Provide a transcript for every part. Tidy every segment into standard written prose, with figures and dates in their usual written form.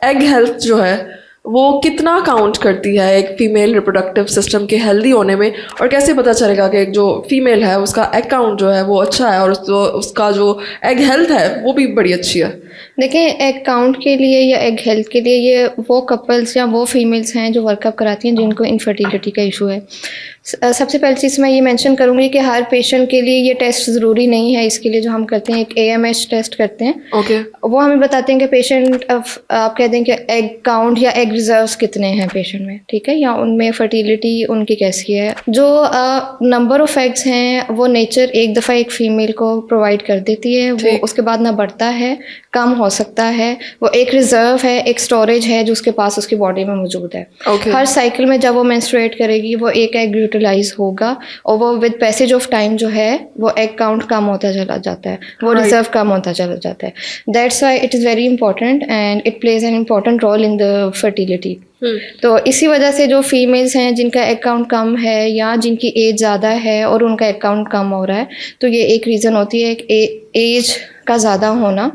Egg health जो है वो कितना काउंट करती है एक फीमेल रिप्रोडक्टिव सिस्टम के हेल्दी होने में, और कैसे पता चलेगा कि जो फीमेल है उसका एग काउंट जो है वो अच्छा है और उसका जो एग हेल्थ है वो भी बड़ी अच्छी है? देखिए, एग काउंट के लिए या एग हेल्थ के लिए ये वो कपल्स या वो फीमेल्स हैं जो वर्कअप कराती हैं जिनको इनफर्टिलिटी का इशू है। सबसे पहली चीज़ मैं ये मेंशन करूँगी कि हर पेशेंट के लिए ये टेस्ट ज़रूरी नहीं है। इसके लिए जो हम करते हैं एक AMH टेस्ट करते हैं। ओके। वो हमें बताते हैं कि पेशेंट आप कह दें कि एग काउंट या एग रिजर्व्स कितने हैं पेशेंट में, ठीक है, या उनमें फर्टिलिटी उनकी कैसी है। जो नंबर ऑफ एग्स हैं वो नेचर एक दफ़ा एक फ़ीमेल को प्रोवाइड कर देती है, वो ठीक। उसके बाद ना बढ़ता है, कम हो सकता है। वो एक रिजर्व है, एक स्टोरेज है जो उसके पास उसकी बॉडी में मौजूद है। ओके। हर साइकिल में जब वो मेंस्ट्रुएट करेगी वो एक एग यूटिलाइज होगा और वो विद पैसेज ऑफ टाइम जो है वो एग काउंट कम होता चला जाता है, वो Right. रिजर्व कम होता चला जाता है। That's why it is very important and it plays an important role in the fertility. तो इसी वजह से जो फीमेल्स हैं जिनका एग काउंट कम है या जिनकी एज ज़्यादा है और उनका एग काउंट कम हो रहा है, तो ये एक रीज़न होती है एज का ज़्यादा होना,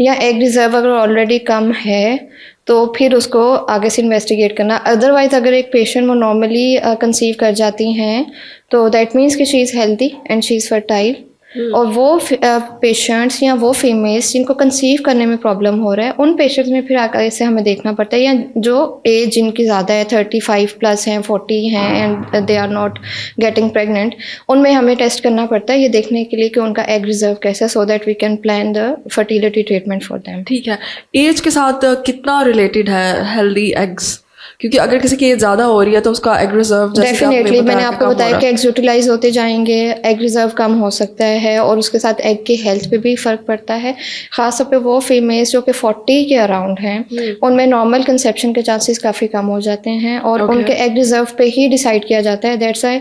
या एग रिजर्व अगर ऑलरेडी कम है तो फिर उसको आगे से इन्वेस्टिगेट करना। अदरवाइज अगर एक पेशेंट वो नॉर्मली कंसीव कर जाती हैं तो दैट मीन्स कि she is healthy and she is fertile. और वो पेशेंट्स या वो फीमेल्स जिनको कंसीव करने में प्रॉब्लम हो रहा है उन पेशेंट्स में फिर आगे से हमें देखना पड़ता है, या जो एज जिनकी ज़्यादा है 35 प्लस हैं, 40 हैं and they are not getting pregnant, उनमें हमें टेस्ट करना पड़ता है ये देखने के लिए कि उनका एग रिजर्व कैसा, so that we can plan the fertility treatment for them. ठीक है। एज के साथ कितना रिलेटेड है हेल्दी एग्स? क्योंकि अगर किसी की एज ज़्यादा हो रही है तो उसका एग रिजर्व डेफिनेटली मैंने आपको बताया कि एग्स यूटिलाइज होते जाएंगे, एग रिजर्व कम हो सकता है और उसके साथ एग की हेल्थ पे भी फ़र्क पड़ता है। ख़ासतौर पे वो फीमेल्स जो कि 40 के अराउंड हैं उनमें नॉर्मल कंसेप्शन के चांसेस काफ़ी कम हो जाते हैं और उनके एग रिजर्व पे ही डिसाइड किया जाता है। दैट्स व्हाई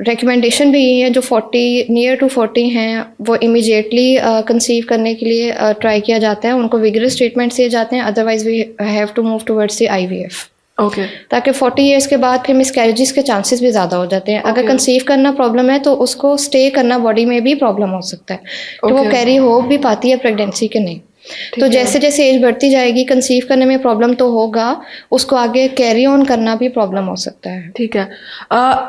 रिकमेंडेशन भी यही है जो 40 नियर टू 40 हैं वो इमीडिएटली कंसीव करने के लिए ट्राई किया जाता है, उनको विगरस ट्रीटमेंट दिए जाते हैं। Otherwise we have to move towards the IVF। Okay. ताकि 40 इयर्स के बाद फिर मिसकैरेजेस के चांसेस भी ज़्यादा हो जाते हैं। अगर कंसीव करना प्रॉब्लम है तो उसको स्टे करना बॉडी में भी प्रॉब्लम हो सकता है कि वो कैरी हो भी पाती है प्रेगनेंसी के नहीं। तो जैसे जैसे एज बढ़ती जाएगी कंसीव करने में प्रॉब्लम तो होगा, उसको आगे कैरी ऑन करना भी प्रॉब्लम हो सकता है। ठीक है।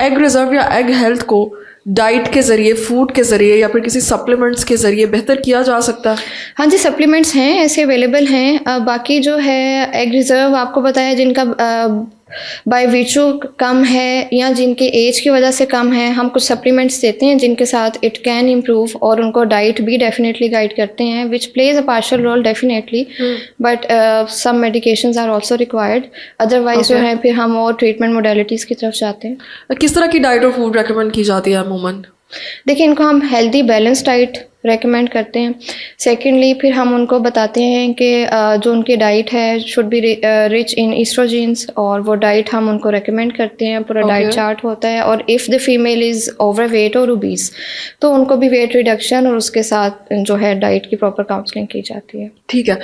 एग रिजर्व या एग हेल्थ को डाइट के ज़रिए, फूड के ज़रिए या फिर किसी सप्लीमेंट्स के ज़रिए बेहतर किया जा सकता है? हाँ जी, सप्लीमेंट्स हैं ऐसे अवेलेबल हैं। बाकी जो है एग रिजर्व आपको बताया जिनका बाय वीचू कम है या जिनकी एज की वजह से कम है, हम कुछ सप्लीमेंट्स देते हैं जिनके साथ इट कैन इम्प्रूव, और उनको डाइट भी डेफिनेटली गाइड करते हैं which plays a partial role definitely, but some medications are also required. Otherwise जो है फिर हम और ट्रीटमेंट मोडेलिटीज़ की तरफ जाते हैं। किस तरह की डाइट और फूड रेकमेंड की जाती है अमूमन? देखिए, इनको हम हेल्दी बैलेंस डाइट रेकमेंड करते हैं। सेकेंडली फिर हम उनको बताते हैं कि जो उनकी डाइट है शुड बी रिच इन ईस्ट्रोजेंस, और वो डाइट हम उनको रेकमेंड करते हैं। पूरा डाइट चार्ट होता है, और if the female is over weight और ओबीस तो उनको भी वेट रिडक्शन और उसके साथ जो है डाइट की प्रॉपर काउंसलिंग की जाती है। ठीक है।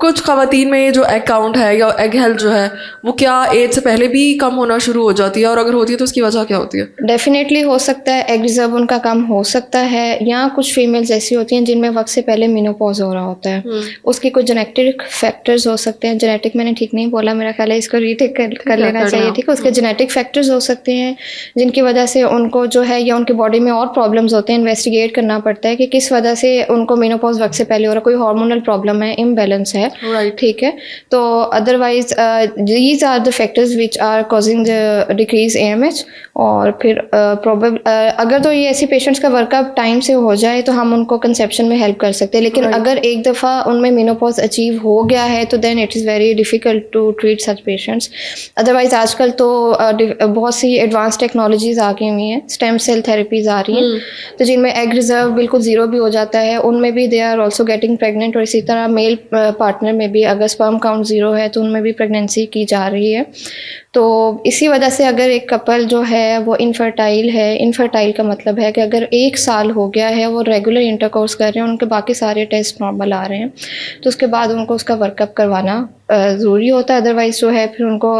कुछ ख़वातीन में जो एग काउंट है या एग हेल्थ जो है वो क्या एज से पहले भी कम होना शुरू हो जाती है, और अगर होती है तो उसकी वजह क्या होती है? डेफिनेटली हो सकता है एग रिजर्व उनका कम हो सकता है, या कुछ फीमेल्स ऐसी होती हैं जिनमें वक्त से पहले मेनोपॉज हो रहा होता है। उसकी कुछ जेनेटिक फैक्टर्स हो सकते हैं, जेनेटिक मैंने ठीक नहीं बोला, मेरा ख्याल है इसको रीटेक कर लेना चाहिए, ठीक है। उसके जेनेटिक फैक्टर्स हो सकते हैं जिनकी वजह से उनको जो है या उनकी बॉडी में और प्रॉब्लम्स होते हैं। इन्वेस्टिगेट करना पड़ता है कि किस वजह से उनको मेनोपॉज वक्त से पहले हो रहा है, कोई हार्मोनल प्रॉब्लम है, इम्बैलेंस है, ठीक है। तो otherwise these are the factors which are causing the decrease AMH। और फिर अगर तो ये ऐसी पेशेंट्स का वर्कअप टाइम से हो जाए तो हम उनको कंसेप्शन में हेल्प कर सकते हैं, लेकिन अगर एक दफ़ा उनमें मेनोपॉज अचीव हो गया है तो then it is very difficult to treat such patients. Otherwise आजकल तो बहुत सी एडवांस टेक्नोलॉजीज़ आ गई हुई हैं, स्टेम सेल थेरेपीज़ आ रही हैं, तो जिनमें एग रिजर्व बिल्कुल ज़ीरो भी हो जाता है, उनमें भी they are also getting pregnant. और इसी तरह मेल पार्टनर में भी अगर स्पर्म काउंट ज़ीरो है तो उनमें भी प्रेगनेंसी की जा रही है। तो इसी वजह से अगर एक कपल जो है वो इनफर्टाइल है, इनफर्टाइल का मतलब है कि अगर 1 साल हो गया है वो रेगुलर इंटरकोर्स कर रहे हैं, उनके बाकी सारे टेस्ट नॉर्मल आ रहे हैं, तो उसके बाद उनको उसका वर्कअप करवाना ज़रूरी होता है। अदरवाइज़ जो है फिर उनको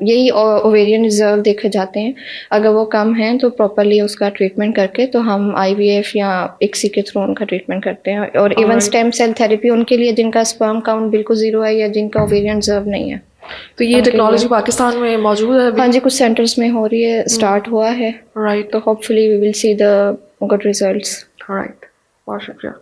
यही ओवेरियन रिजर्व देखे जाते हैं। अगर वो कम हैं तो प्रॉपर्ली उसका ट्रीटमेंट करके तो हम IVF या ICSI के थ्रू उनका ट्रीटमेंट करते हैं। और even Alright. Stem cell therapy उनके लिए जिनका स्पर्म काउंट बिल्कुल ज़ीरो है या जिनका ओवेरियन रिजर्व नहीं है। तो ये टेक्नोलॉजी पाकिस्तान में मौजूद है अभी? हाँ जी, कुछ सेंटर्स में हो रही है, स्टार्ट हुआ है, राइट। तो hopefully we will see the good results. Right, बहुत शुक्रिया।